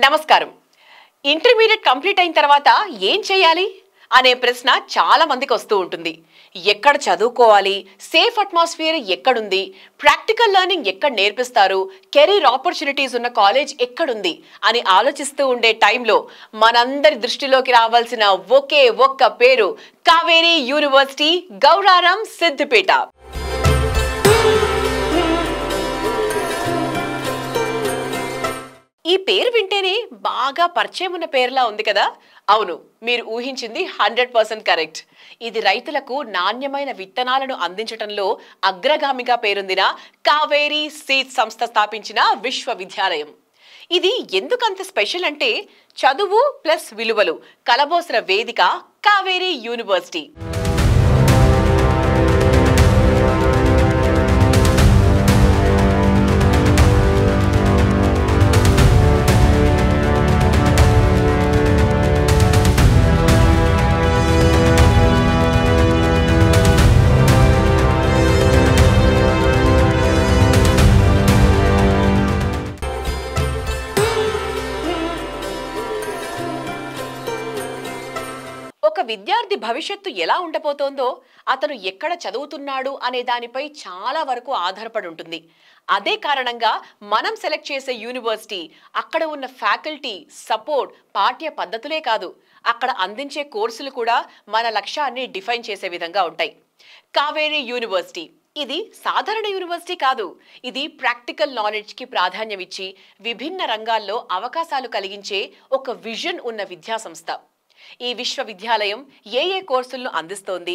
నమస్కారం. Intermediate complete అయిన తర్వాత ఏం చేయాలి అనే ప్రశ్న చాలా మందికి వస్తూ ఉంటుంది. ఎక్కడ చదువుకోవాలి, సేఫ్ అట్మాస్ఫియర్ ఎక్కడుంది, ప్రాక్టికల్ లెర్నింగ్ ఎక్కడ నేర్పిస్తారు, కెరీర్ ఆపర్చునిటీస్ ఉన్న కాలేజ్ ఎక్కడుంది అని ఆలోచిస్తూ ఉండే టైంలో మనందరి దృష్టిలోకి రావాల్సిన ఒకే ఒక్క పేరు కావేరీ యూనివర్సిటీ, గౌరారం, సిద్దిపేట. ఈ పేరు వింటేనే బాగా పరిచయం ఉన్న పేరులా ఉంది కదా? అవును, మీరు ఊహించింది 100% కరెక్ట్. ఇది రైతులకు నాణ్యమైన విత్తనాలను అందించడంలో అగ్రగామిగా పేరొందిన కావేరీ సీడ్స్ సంస్థ స్థాపించిన విశ్వవిద్యాలయం. ఇది ఎందుకంత స్పెషల్ అంటే చదువు ప్లస్ విలువలు కలబోసిన వేదిక కావేరీ యూనివర్సిటీ. ఒక విద్యార్థి భవిష్యత్తు ఎలా ఉండబోతోందో అతను ఎక్కడ చదువుతున్నాడు అనే దానిపై చాలా వరకు ఆధారపడి ఉంటుంది. అదే కారణంగా మనం సెలెక్ట్ చేసే యూనివర్సిటీ, అక్కడ ఉన్న ఫ్యాకల్టీ, సపోర్ట్, పాఠ్య పద్ధతులే కాదు, అక్కడ అందించే కోర్సులు కూడా మన లక్ష్యాన్ని డిఫైన్ చేసే విధంగా ఉంటాయి. కావేరీ యూనివర్సిటీ ఇది సాధారణ యూనివర్సిటీ కాదు. ఇది ప్రాక్టికల్ నాలెడ్జ్కి ప్రాధాన్యం ఇచ్చి విభిన్న రంగాల్లో అవకాశాలు కలిగించే ఒక విజన్ ఉన్న విద్యా సంస్థ. ఈ విశ్వవిద్యాలయం ఏ కోర్సులను అందిస్తోంది,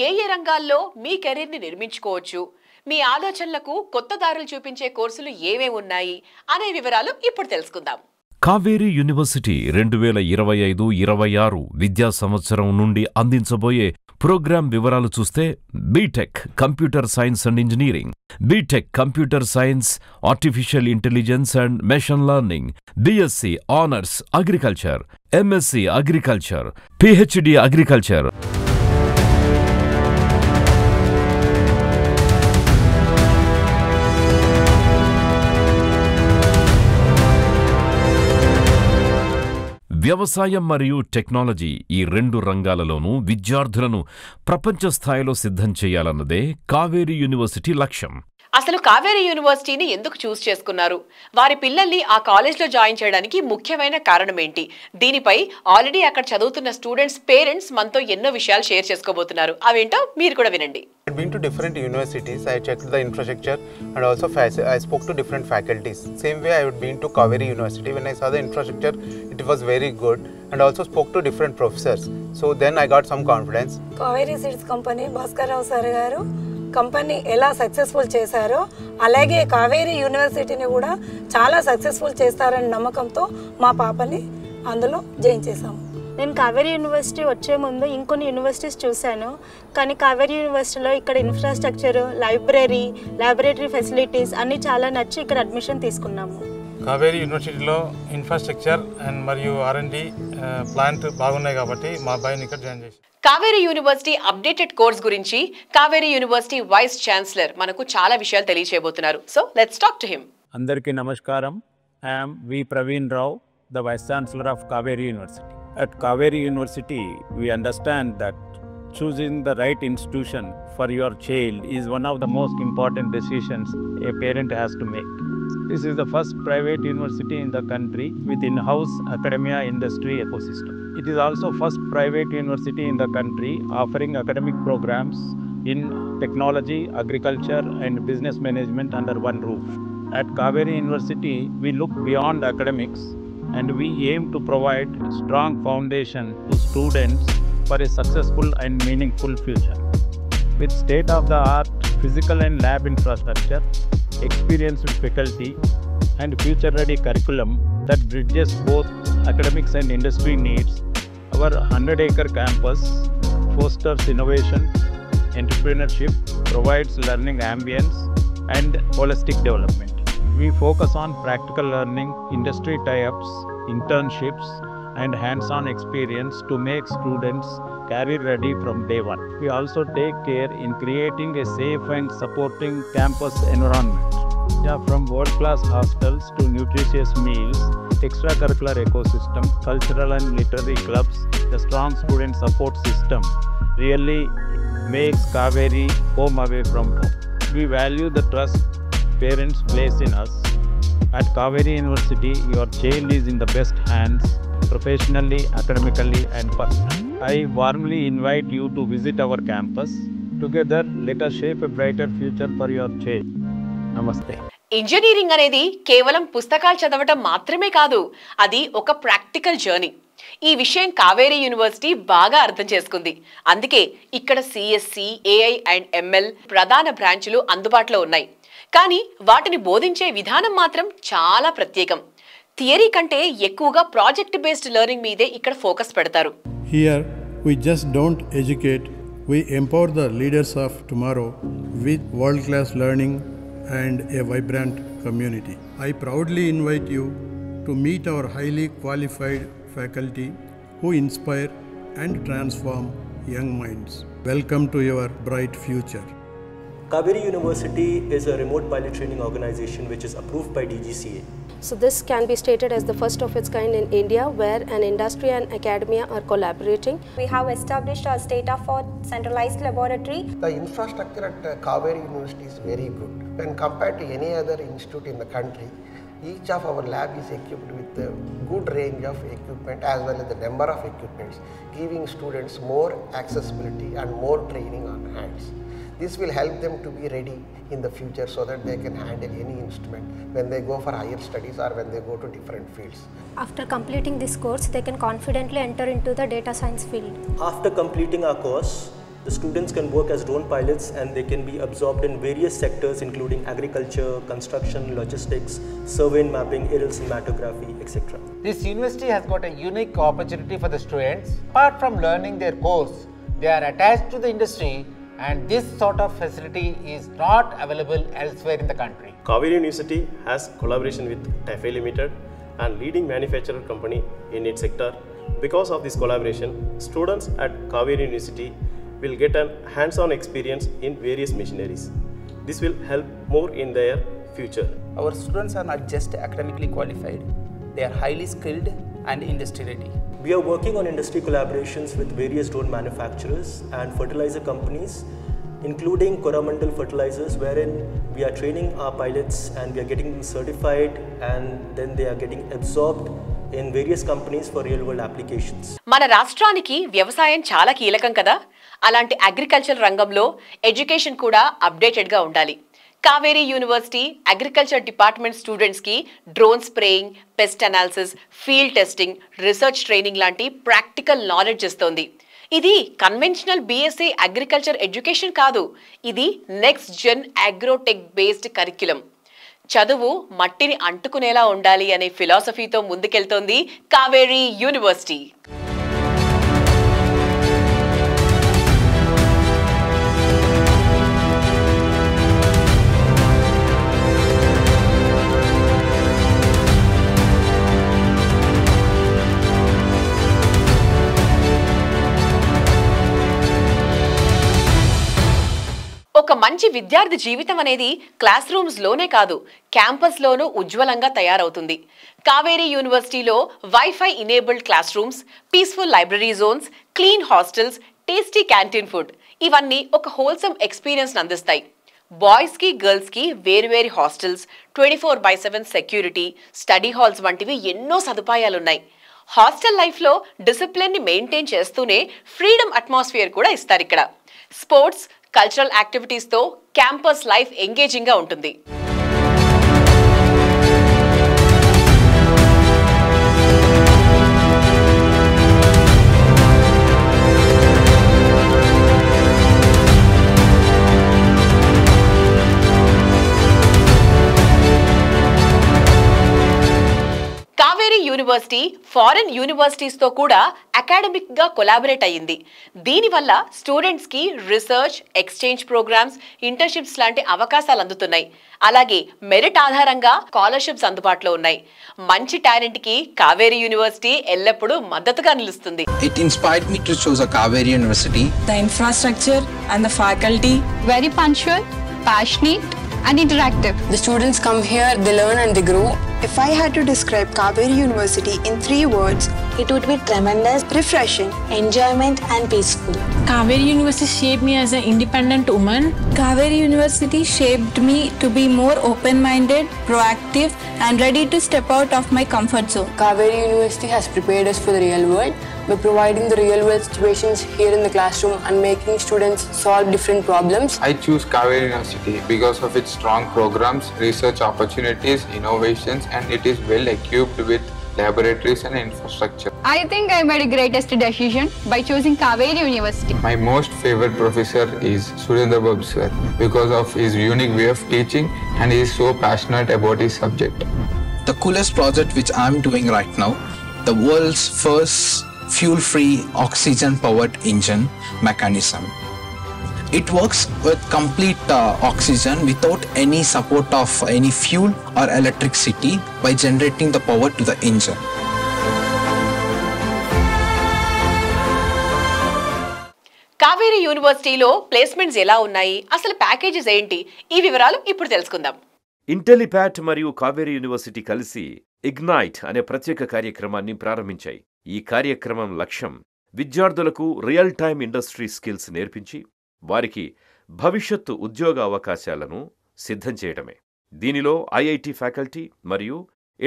ఏ రంగాల్లో మీ కెరీర్ని నిర్మించుకోవచ్చు, మీ ఆలోచనలకు కొత్త దారులు చూపించే కోర్సులు ఏమేమి ఉన్నాయి అనే వివరాలు ఇప్పుడు తెలుసుకుందాం. కావేరీ యూనివర్సిటీ 2025-26 విద్యా సంవత్సరం నుండి అందించబోయే ప్రోగ్రాం వివరాలు చూస్తే BTech computer science and engineering, BTech computer science, artificial intelligence and machine learning, BSc honours agriculture, MSc agriculture, PhD agriculture, వ్యవసాయం మరియు టెక్నాలజీ ఈ 2 రంగాలలోనూ విద్యార్థులను ప్రపంచ స్థాయిలో సిద్ధం చేయాలన్నదే కావేరీ యూనివర్సిటీ లక్ష్యం. అసలు కావేరీ యూనివర్సిటీని ఎందుకు చూస్ చేసుకున్నారు, వారి పిల్లల్ని ఆ కాలేజ్లో జాయిన్ చేయడానికి ముఖ్యమైన కారణం ఏంటి, దీనిపై ఆల్రెడీ అక్కడ చదువుతున్న స్టూడెంట్స్ పేరెంట్స్ మనతో ఎన్నో విషయాలు షేర్ చేసుకోబోతున్నారు. అవేంటో మీరు కూడా వినండి. I had been to different universities. I checked the infrastructure and also I spoke to different faculties. Same way I had been to Kaveri University. When I saw the infrastructure, it was very good, and also spoke to different professors. So then I got some confidence. Kaveri Seeds Company, Bhaskar Rao sir garu company ఎలా successful చేశారో అలాగే కావేరీ యూనివర్సిటీని కూడా చాలా successful చేస్తారని నమ్మకంతో మా పాపని అందులో జాయిన్ చేశాము. నేను కావేరీ యూనివర్సిటీ వచ్చే ముందు ఇంకొన్ని యూనివర్సిటీస్ చూశాను, కానీ కావేరీ యూనివర్సిటీలో ఇక్కడ ఇన్ఫ్రాస్ట్రక్చర్, లైబ్రరీ, ల్యాబొరేటరీ ఫెసిలిటీస్ అన్నీ చాలా నచ్చి ఇక్కడ అడ్మిషన్ తీసుకున్నాము. కావేరీ యూనివర్సిటీలో ఇన్ఫ్రాస్ట్రక్చర్ అండ్ మరియు R&D ప్లాంట్ బాగున్నాయి కాబట్టి మా అబ్బాయిని ఇక్కడ జాయిన్ చేసి. కావేరీ యూనివర్సిటీ అప్డేటెడ్ కోర్స్ గురించి కావేరీ యూనివర్సిటీ వైస్ ఛాన్సలర్ మనకు చాలా విషయాలు తెలియజేయబోతున్నారు. So let's talk to him. అందరికీ నమస్కారం. I am V Praveen Rao, the vice chancellor of Kaveri university. At Kaveri University, we understand that choosing the right institution for your child is one of the most important decisions a parent has to make. This is the first private university in the country with in-house academia industry ecosystem. It is also first private university in the country offering academic programs in technology, agriculture and business management under one roof. At Kaveri University, we look beyond academics and we aim to provide strong foundation to students for a successful and meaningful future. With state-of-the-art physical and lab infrastructure, experienced faculty, and future-ready curriculum that bridges both academics and industry needs, our 100-acre campus fosters innovation, entrepreneurship, provides learning ambience, and holistic development. We focus on practical learning, industry tie-ups, internships, and hands-on experience to make students career ready from day one. We also take care in creating a safe and supporting campus environment. Yeah, from world-class hostels to nutritious meals, extracurricular ecosystem, cultural and literary clubs, the strong student support system really makes Kaveri home away from home. We value the trust parents place in us. At Kaveri University, your child is in the best hands, professionally, academically, and personally. I warmly invite you to visit our campus. Together, let us shape a brighter future for your child. Namaste. Engineering అనేది కేవలం పుస్తకాలు చదవటం మాత్రమే కాదు, అది ఒక practical journey. ఈ విషయం కావేరీ యూనివర్సిటీ బాగా అర్థం చేసుకుంది. అందుకే ఇక్కడ సిఎస్సి, ఏఐ అండ్ ఎంఎల్ ప్రధాన బ్రాంచులు అందుబాటులో ఉన్నాయి. కానీ వాటిని బోధించే విధానం మాత్రం చాలా ప్రత్యేకం. థియరీ కంటే ఎక్కువగా ప్రాజెక్ట్ బేస్డ్ లెర్నింగ్ మీదే ఇక్కడ ఫోకస్ పెడతారు. Here we just don't educate, we empower the leaders of tomorrow with world-class learning and a vibrant community. I proudly invite you to meet our highly qualified faculty who inspire and transform young minds. Welcome to your bright future. Kaveri University is a remote pilot training organization which is approved by DGCA. So this can be stated as the first of its kind in India, where an industry and academia are collaborating. We have established a state-of-the-art centralized laboratory. The infrastructure at Kaveri University is very good. When compared to any other institute in the country, each of our lab is equipped with a good range of equipment as well as the number of equipments, giving students more accessibility and more training on hands. This will help them to be ready in the future so that they can handle any instrument when they go for higher studies or when they go to different fields. After completing this course, they can confidently enter into the data science field. After completing our course, the students can work as drone pilots and they can be absorbed in various sectors including agriculture, construction, logistics, survey and mapping, aerial cinematography, etc. This university has got a unique opportunity for the students. Apart from learning their course, they are attached to the industry, and this sort of facility is not available elsewhere in the country. Kaveri University has collaboration with TAFE Limited and leading manufacturer company in its sector. Because of this collaboration, students at Kaveri University will get a hands-on experience in various machineries. This will help more in their future. Our students are not just academically qualified, they are highly skilled and industry ready. We are working on industry collaborations with various drone manufacturers and fertilizer companies, including Coromandel Fertilizers, wherein we are training our pilots and we are getting them certified, and then they are getting absorbed in various companies for real world applications. మన రాష్ట్రానికి వ్యవసాయం చాలా కీలకం కదా. అలాంటి agriculture రంగంలో education కూడా updated గా ఉండాలి. Kaveri university agriculture department students కి drone spraying, pest analysis, field testing, research training లాంటి ప్రాక్టికల్ నాలెడ్జ్ ఇస్తోంది. ఇది కన్వెన్షనల్ బీఎస్సీ అగ్రికల్చర్ ఎడ్యుకేషన్ కాదు, ఇది next gen agrotech based curriculum. చదువు మట్టిని అంటుకునేలా ఉండాలి అనే ఫిలాసఫీతో ముందుకెళ్తోంది కావేరీ యూనివర్సిటీ. ఒక మంచి విద్యార్థి జీవితం అనేది క్లాస్ రూమ్స్ లోనే కాదు, క్యాంపస్ లోనూ ఉజ్వలంగా తయారవుతుంది. కావేరీ యూనివర్సిటీలో wifi enabled classrooms, peaceful library zones, clean hostels, tasty canteen food ఇవన్నీ ఒక హోల్సమ్ ఎక్స్పీరియన్స్ అందిస్తాయి. బాయ్స్ కి గర్ల్స్ కి వేరువేరు హాస్టల్స్, 24/7 సెక్యూరిటీ, స్టడీ హాల్స్ వంటివి ఎన్నో సదుపాయాలున్నాయి. హాస్టల్ లైఫ్లో డిసిప్లిన్ని మెయింటైన్ చేస్తూనే ఫ్రీడమ్ అట్మాస్ఫియర్ కూడా ఇస్తారు ఇక్కడ. స్పోర్ట్స్, కల్చరల్ యాక్టివిటీస్తో క్యాంపస్ లైఫ్ ఎంగేజింగ్గా ఉంటుంది. కావేరీ యూనివర్సిటీ ఫారెన్ యూనివర్సిటీస్తో కూడా అకాడమిక్గా కొలాబరేట్ అయ్యింది. దీనివల్ల స్టూడెంట్స్కి రీసెర్చ్, ఎక్స్చేంజ్ ప్రోగ్రామ్స్, ఇంటర్న్షిప్స్ లాంటి అవకాశాలు అందుతున్నాయి. అలాగే మెరిట్ ఆధారంగా స్కాలర్షిప్స్ అందుబాటులో ఉన్నాయి. మంచి టాలెంట్కి కావేరీ యూనివర్సిటీ ఎల్లప్పుడూ మద్దతుగా నిలుస్తుంది. It inspired me to choose a Kaveri University. The infrastructure and the faculty, very punctual, passionate and interactive. The students come here, they learn and they grow. If I had to describe Kaveri University in 3 words, it would be tremendous, refreshing, enjoyment and peaceful. Kaveri University shaped me as an independent woman. Kaveri University shaped me to be more open-minded, proactive and ready to step out of my comfort zone. Kaveri University has prepared us for the real world by providing the real world situations here in the classroom and making students solve different problems. I choose Kaveri University because of its strong programs, research opportunities, innovations, and it is well equipped with laboratories and infrastructure. I think I made a greatest decision by choosing Kaveri University. My most favorite professor is Surendra Babu sir because of his unique way of teaching and he is so passionate about his subject. The coolest project which I am doing right now, the world's first fuel-free oxygen-powered engine mechanism. It works with complete oxygen without any support of any fuel or electricity by generating the power to the engine. Kaveri యూనివర్సిటీలో placements ఎలా ఉన్నాయి, అసలు packages ఏంటి, ఈ వివరాలు ఇప్పుడు తెలుసుకుందాం. ఇంటెలిపాట్ మరియు కావేరీ యూనివర్సిటీ కలిసి ఇగ్నైట్ అనే ప్రత్యేక కార్యక్రమాన్ని ప్రారంభించాయి. ఈ కార్యక్రమం లక్ష్యం విద్యార్థులకు రియల్ టైమ్ ఇండస్ట్రీ స్కిల్స్ నేర్పించి వారికి భవిష్యత్తు ఉద్యోగ అవకాశాలను సిద్ధం చేయడమే. దీనిలో ఐఐటి ఫ్యాకల్టీ మరియు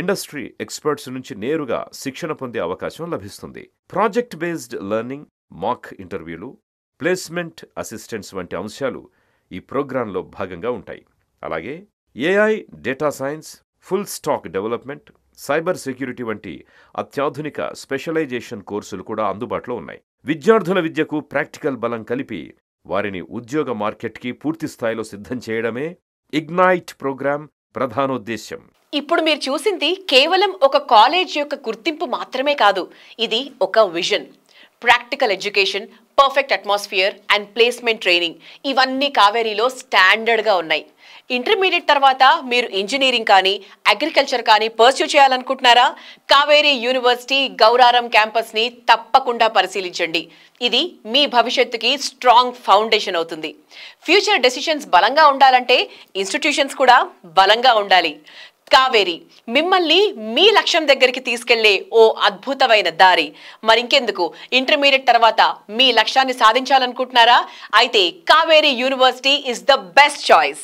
ఇండస్ట్రీ ఎక్స్పర్ట్స్ నుంచి నేరుగా శిక్షణ పొందే అవకాశం లభిస్తుంది. ప్రాజెక్ట్ బేస్డ్ లెర్నింగ్, మాక్ ఇంటర్వ్యూలు, ప్లేస్మెంట్ అసిస్టెంట్స్ వంటి అంశాలు ఈ ప్రోగ్రాంలో భాగంగా ఉంటాయి. అలాగే AI, data science, full stack development, cyber security వంటి అత్యాధునిక స్పెషలైజేషన్ కోర్సులు కూడా అందుబాటులో ఉన్నాయి. విద్యార్థుల విద్యకు ప్రాక్టికల్ బలం కలిపి వారిని ఉద్యోగ మార్కెట్కి పూర్తి స్థాయిలో సిద్ధం చేయడమే ఇగ్నైట్ ప్రోగ్రాం ప్రధానోద్దేశ్యం. ఇప్పుడు మీరు చూసింది కేవలం ఒక కాలేజ్ యొక్క గుర్తింపు మాత్రమే కాదు, ఇది ఒక vision. Practical education, perfect atmosphere and placement training ఇవన్నీ కావేరీలో స్టాండర్డ్గా ఉన్నాయి. ఇంటర్మీడియట్ తర్వాత మీరు ఇంజనీరింగ్ కానీ అగ్రికల్చర్ కానీ పర్స్యూ చేయాలనుకుంటున్నారా? కావేరీ యూనివర్సిటీ గౌరారం క్యాంపస్ని తప్పకుండా పరిశీలించండి. ఇది మీ భవిష్యత్తుకి స్ట్రాంగ్ ఫౌండేషన్ అవుతుంది. ఫ్యూచర్ డెసిషన్స్ బలంగా ఉండాలంటే ఇన్స్టిట్యూషన్స్ కూడా బలంగా ఉండాలి. కావేరీ మిమ్మల్ని మీ లక్ష్యం దగ్గరికి తీసుకెళ్లే ఓ అద్భుతమైన దారి. మరింకెందుకు, ఇంటర్మీడియట్ తర్వాత మీ లక్ష్యాన్ని సాధించాలనుకుంటున్నారా? అయితే Kaveri university is the best choice.